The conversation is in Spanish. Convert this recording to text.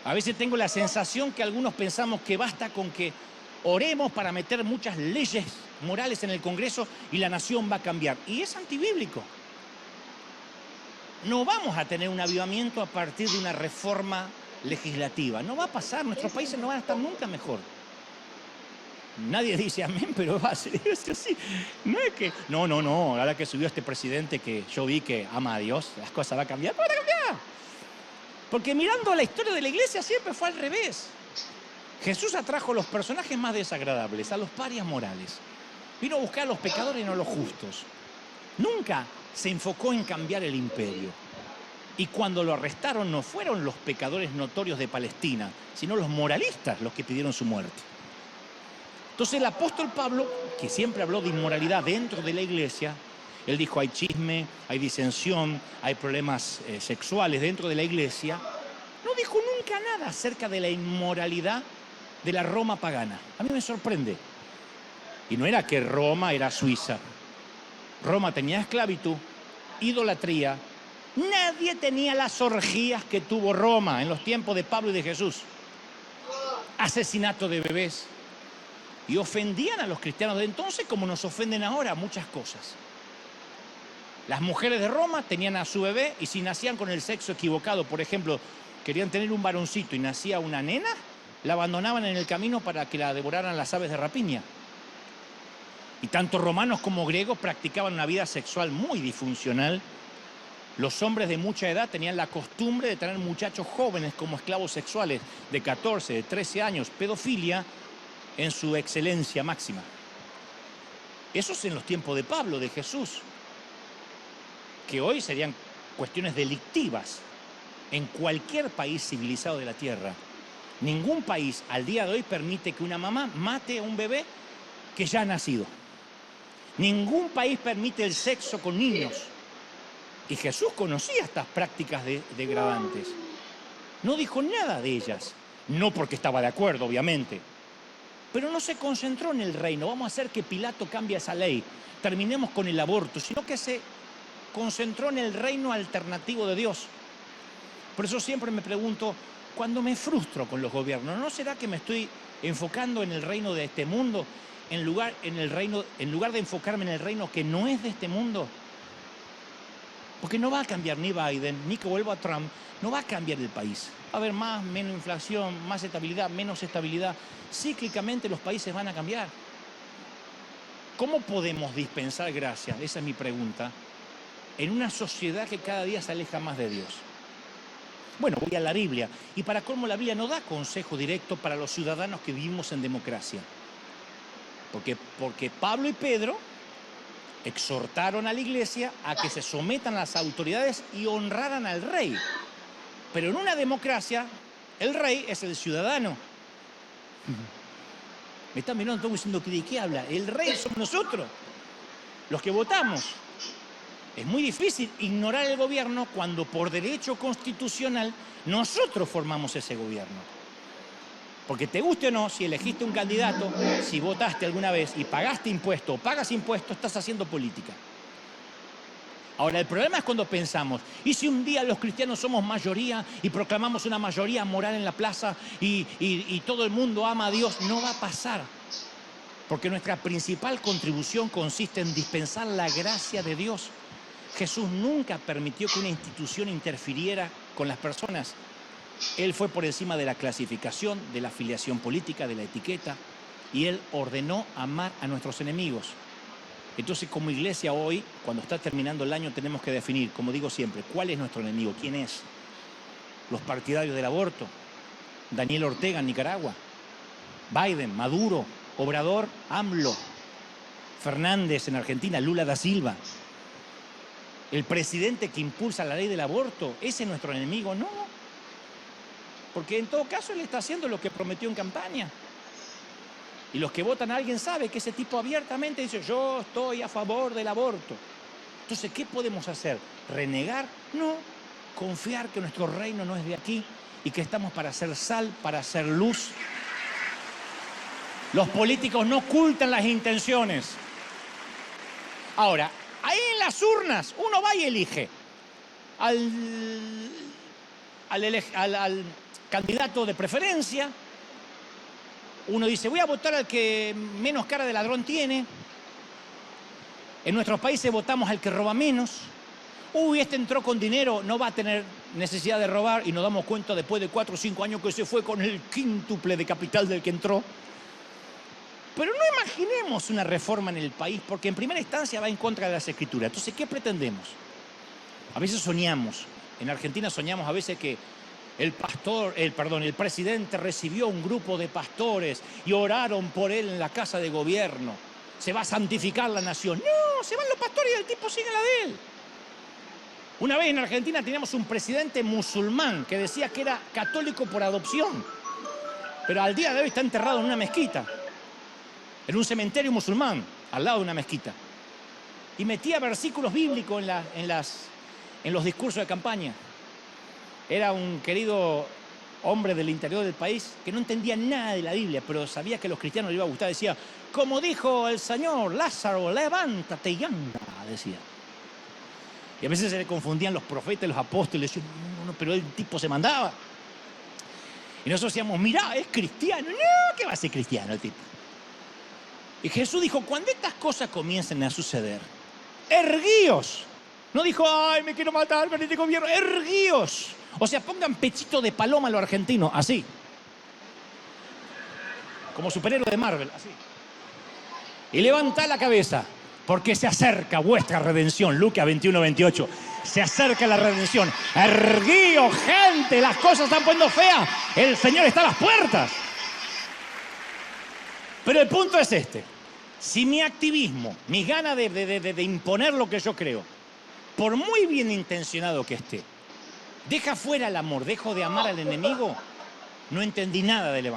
A veces tengo la sensación que algunos pensamos que basta con que oremos para meter muchas leyes morales en el Congreso y la nación va a cambiar. Y es antibíblico. No vamos a tener un avivamiento a partir de una reforma legislativa. No va a pasar, nuestros países no van a estar nunca mejor. Nadie dice amén, pero va a ser así. No es que, no, ahora que subió este presidente que yo vi que ama a Dios, las cosas van a cambiar. No van a cambiar. Porque mirando la historia de la iglesia siempre fue al revés. Jesús atrajo a los personajes más desagradables, a los parias morales. Vino a buscar a los pecadores y no a los justos. Nunca se enfocó en cambiar el imperio. Y cuando lo arrestaron no fueron los pecadores notorios de Palestina, sino los moralistas los que pidieron su muerte. Entonces el apóstol Pablo, que siempre habló de inmoralidad dentro de la iglesia, él dijo hay chisme, hay disensión, hay problemas sexuales dentro de la iglesia. No dijo nunca nada acerca de la inmoralidad de la Roma pagana. A mí me sorprende. Y no era que Roma era Suiza. Roma tenía esclavitud, idolatría. Nadie tenía las orgías que tuvo Roma en los tiempos de Pablo y de Jesús. Asesinato de bebés. Y ofendían a los cristianos de entonces como nos ofenden ahora muchas cosas. Las mujeres de Roma tenían a su bebé y si nacían con el sexo equivocado, por ejemplo, querían tener un varoncito y nacía una nena, la abandonaban en el camino para que la devoraran las aves de rapiña. Y tanto romanos como griegos practicaban una vida sexual muy disfuncional. Los hombres de mucha edad tenían la costumbre de tener muchachos jóvenes como esclavos sexuales de 14, de 13 años, pedofilia en su excelencia máxima. Eso es en los tiempos de Pablo, de Jesús, que hoy serían cuestiones delictivas en cualquier país civilizado de la tierra. Ningún país al día de hoy permite que una mamá mate a un bebé que ya ha nacido. Ningún país permite el sexo con niños. Y Jesús conocía estas prácticas degradantes. No dijo nada de ellas. No porque estaba de acuerdo, obviamente. Pero no se concentró en el reino. Vamos a hacer que Pilato cambie esa ley. Terminemos con el aborto. Sino que se concentró en el reino alternativo de Dios. Por eso siempre me pregunto, cuando me frustro con los gobiernos, ¿no será que me estoy enfocando en el reino de este mundo en lugar de enfocarme en el reino que no es de este mundo? Porque no va a cambiar ni Biden, ni que vuelva Trump, no va a cambiar el país. Va a haber más, menos inflación, más estabilidad, menos estabilidad. Cíclicamente los países van a cambiar. ¿Cómo podemos dispensar gracia? Esa es mi pregunta. En una sociedad que cada día se aleja más de Dios. Bueno, voy a la Biblia. Y para colmo la Biblia no da consejo directo para los ciudadanos que vivimos en democracia. Porque Pablo y Pedro exhortaron a la iglesia a que se sometan a las autoridades y honraran al rey. Pero en una democracia, el rey es el ciudadano. Me están mirando todos diciendo, ¿de qué habla? El rey somos nosotros, los que votamos. Es muy difícil ignorar el gobierno cuando por derecho constitucional nosotros formamos ese gobierno. Porque te guste o no, si elegiste un candidato, si votaste alguna vez y pagaste impuesto o pagas impuestos, estás haciendo política. Ahora, el problema es cuando pensamos, ¿y si un día los cristianos somos mayoría y proclamamos una mayoría moral en la plaza y todo el mundo ama a Dios? No va a pasar. Porque nuestra principal contribución consiste en dispensar la gracia de Dios. Jesús nunca permitió que una institución interfiriera con las personas. Él fue por encima de la clasificación, de la afiliación política, de la etiqueta, y Él ordenó amar a nuestros enemigos. Entonces, como iglesia hoy, cuando está terminando el año, tenemos que definir, como digo siempre, ¿cuál es nuestro enemigo? ¿Quién es? Los partidarios del aborto, Daniel Ortega en Nicaragua, Biden, Maduro, Obrador, AMLO, Fernández en Argentina, Lula da Silva. El presidente que impulsa la ley del aborto, ¿ese es nuestro enemigo? No. Porque en todo caso él está haciendo lo que prometió en campaña. Y los que votan a alguien saben que ese tipo abiertamente dice, yo estoy a favor del aborto. Entonces, ¿qué podemos hacer? ¿Renegar? No. Confiar que nuestro reino no es de aquí y que estamos para hacer sal, para hacer luz. Los políticos no ocultan las intenciones. Ahora, ahí en las urnas uno va y elige al candidato de preferencia. Uno dice, voy a votar al que menos cara de ladrón tiene. En nuestros países votamos al que roba menos. Uy, este entró con dinero, no va a tener necesidad de robar, y nos damos cuenta después de 4 o 5 años que se fue con el quíntuple de capital del que entró. Pero no imaginemos una reforma en el país, porque en primera instancia va en contra de las escrituras. Entonces, ¿qué pretendemos? A veces soñamos, en Argentina soñamos a veces que el presidente recibió un grupo de pastores y oraron por él en la casa de gobierno. Se va a santificar la nación. No, se van los pastores y el tipo sigue la de él. Una vez en Argentina teníamos un presidente musulmán que decía que era católico por adopción, pero al día de hoy está enterrado en una mezquita, en un cementerio musulmán, al lado de una mezquita. Y metía versículos bíblicos en los discursos de campaña. Era un querido hombre del interior del país que no entendía nada de la Biblia, pero sabía que a los cristianos les iba a gustar. Decía, como dijo el Señor, Lázaro, levántate y anda, decía. Y a veces se le confundían los profetas, los apóstoles. Decían, no, pero el tipo se mandaba. Y nosotros decíamos, mirá, es cristiano. No, ¿qué va a ser cristiano el tipo? Y Jesús dijo, cuando estas cosas comiencen a suceder, erguíos. No dijo, ay, me quiero matar con este gobierno. Erguíos. O sea, pongan pechito de paloma a los argentinos, así. Como superhéroe de Marvel, así. Y levantá la cabeza, porque se acerca vuestra redención. Lucas 21:28. Se acerca la redención. Erguíos, gente, las cosas están poniendo feas. El Señor está a las puertas. Pero el punto es este. Si mi activismo, mis ganas de imponer lo que yo creo, por muy bien intencionado que esté, deja fuera el amor, dejo de amar al enemigo, no entendí nada del evangelio.